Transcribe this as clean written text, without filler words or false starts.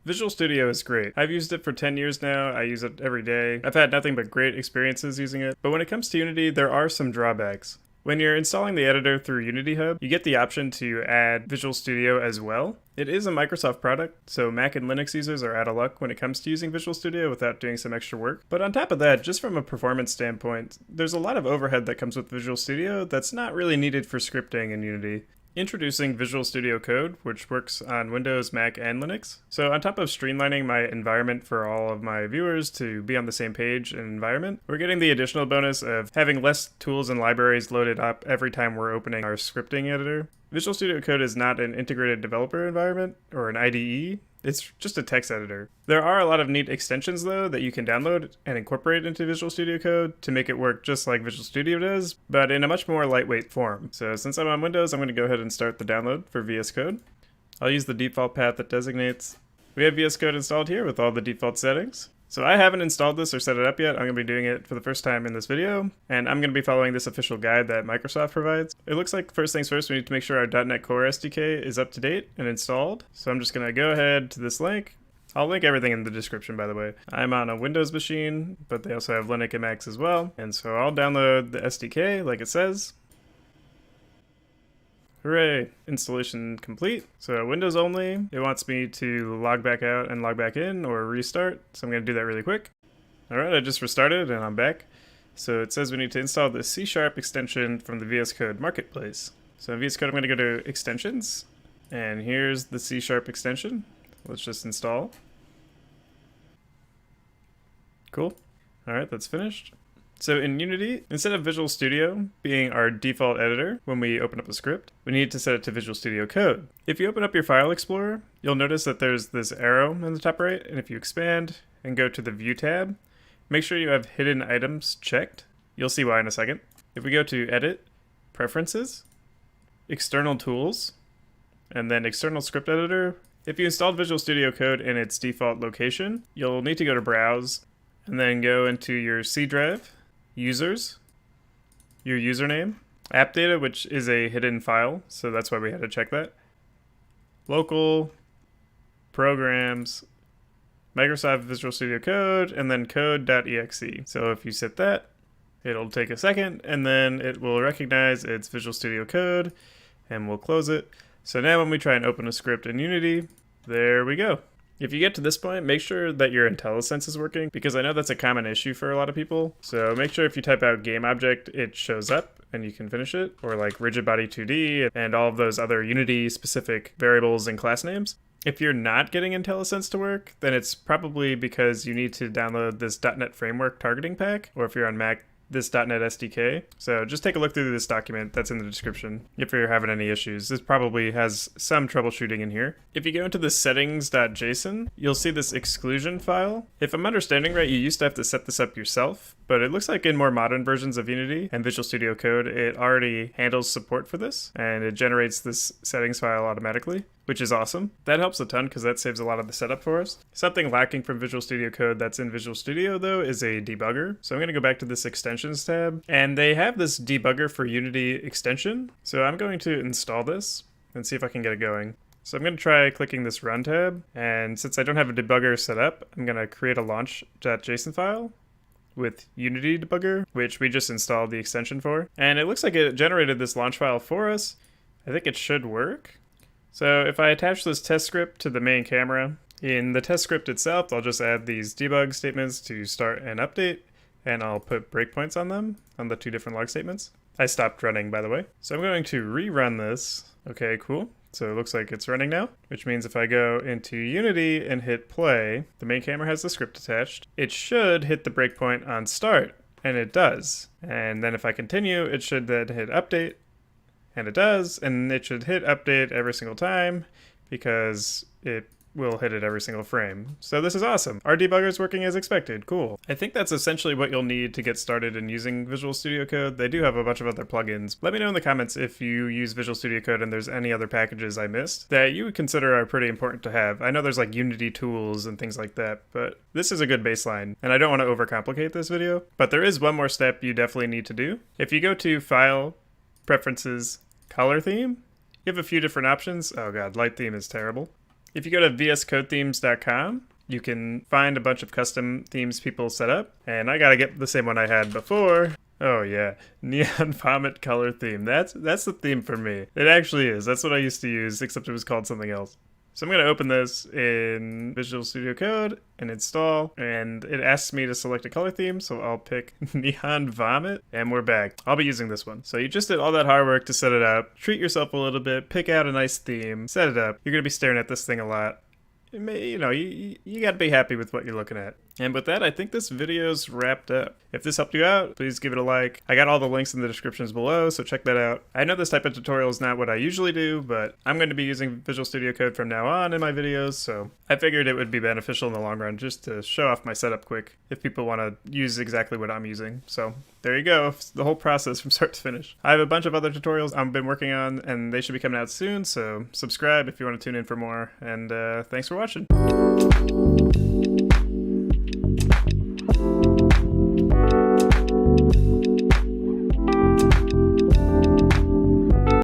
Visual Studio is great. I've used it for 10 years now. I use it every day. I've had nothing but great experiences using it. But when it comes to Unity, there are some drawbacks. When you're installing the editor through Unity Hub, you get the option to add Visual Studio as well. It is a Microsoft product, so Mac and Linux users are out of luck when it comes to using Visual Studio without doing some extra work. But on top of that, just from a performance standpoint, there's a lot of overhead that comes with Visual Studio that's not really needed for scripting in Unity. Introducing Visual Studio Code, which works on Windows, Mac, and Linux. So on top of streamlining my environment for all of my viewers to be on the same page and environment, we're getting the additional bonus of having less tools and libraries loaded up every time we're opening our scripting editor. Visual Studio Code is not an integrated developer environment or an IDE. It's just a text editor. There are a lot of neat extensions though that you can download and incorporate into Visual Studio Code to make it work just like Visual Studio does, but in a much more lightweight form. So since I'm on Windows, I'm going to go ahead and start the download for VS Code. I'll use the default path that designates. We have VS Code installed here with all the default settings. So I haven't installed this or set it up yet. I'm going to be doing it for the first time in this video, and I'm going to be following this official guide that Microsoft provides. It looks like first things first, we need to make sure our .NET Core SDK is up to date and installed. So I'm just going to go ahead to this link. I'll link everything in the description, by the way. I'm on a Windows machine, but they also have Linux and Macs as well. And so I'll download the SDK like it says. Hooray! Installation complete. So Windows only. It wants me to log back out and log back in or restart. So I'm going to do that really quick. Alright, I just restarted and I'm back. So it says we need to install the C# extension from the VS Code Marketplace. So in VS Code I'm going to go to Extensions. And here's the C# extension. Let's just install. Cool. Alright, that's finished. So in Unity, instead of Visual Studio being our default editor when we open up a script, we need to set it to Visual Studio Code. If you open up your File Explorer, you'll notice that there's this arrow in the top right, and if you expand and go to the View tab, make sure you have Hidden Items checked. You'll see why in a second. If we go to Edit, Preferences, External Tools, and then External Script Editor, if you installed Visual Studio Code in its default location, you'll need to go to Browse, and then go into your C drive, Users, your username, app data, which is a hidden file, so that's why we had to check that, local, programs, Microsoft Visual Studio Code, and then code.exe. So if you set that, it'll take a second, and then it will recognize it's Visual Studio Code, and we'll close it. So now when we try and open a script in Unity, there we go. If you get to this point, make sure that your IntelliSense is working, because I know that's a common issue for a lot of people. So make sure if you type out game object, it shows up and you can finish it, or like rigid body 2D and all of those other Unity specific variables and class names. If you're not getting IntelliSense to work, then it's probably because you need to download this .NET Framework targeting pack, or if you're on Mac, this .NET SDK. So just take a look through this document that's in the description if you're having any issues. This probably has some troubleshooting in here. If you go into the settings.json, you'll see this exclusion file. If I'm understanding right, you used to have to set this up yourself, but it looks like in more modern versions of Unity and Visual Studio Code, it already handles support for this, and it generates this settings file automatically, which is awesome. That helps a ton because that saves a lot of the setup for us. Something lacking from Visual Studio Code that's in Visual Studio though is a debugger. So I'm going to go back to this extensions tab, and they have this debugger for Unity extension. So I'm going to install this and see if I can get it going. So I'm going to try clicking this run tab, and since I don't have a debugger set up, I'm going to create a launch.json file with Unity debugger, which we just installed the extension for. And it looks like it generated this launch file for us. I think it should work. So if I attach this test script to the main camera, in the test script itself, I'll just add these debug statements to start and update, and I'll put breakpoints on them, on the two different log statements. I stopped running, by the way. So I'm going to rerun this. Okay, cool. So it looks like it's running now, which means if I go into Unity and hit play, the main camera has the script attached. It should hit the breakpoint on start, and it does. And then if I continue, it should then hit update, and it does, and it should hit update every single time because it will hit it every single frame. So this is awesome. Our debugger is working as expected. Cool. I think that's essentially what you'll need to get started in using Visual Studio Code. They do have a bunch of other plugins. Let me know in the comments if you use Visual Studio Code and there's any other packages I missed that you would consider are pretty important to have. I know there's like Unity tools and things like that, but this is a good baseline, and I don't want to overcomplicate this video, but there is one more step you definitely need to do. If you go to File, Preferences, Color Theme, you have a few different options. Oh god, light theme is terrible. If you go to vscodethemes.com, you can find a bunch of custom themes people set up, and I gotta get the same one I had before. Oh yeah, neon vomit color theme. That's the theme for me. It actually is. That's what I used to use, except it was called something else. So I'm going to open this in Visual Studio Code and install, and it asks me to select a color theme, so I'll pick Neon Vomit, and we're back. I'll be using this one. So you just did all that hard work to set it up. Treat yourself a little bit, pick out a nice theme, set it up. You're going to be staring at this thing a lot. You got to be happy with what you're looking at. And with that, I think this video's wrapped up. If this helped you out, please give it a like. I got all the links in the descriptions below, so check that out. I know this type of tutorial is not what I usually do, but I'm going to be using Visual Studio Code from now on in my videos, so I figured it would be beneficial in the long run just to show off my setup quick if people want to use exactly what I'm using. So there you go, the whole process from start to finish. I have a bunch of other tutorials I've been working on, and they should be coming out soon, so subscribe if you want to tune in for more, and thanks for watching.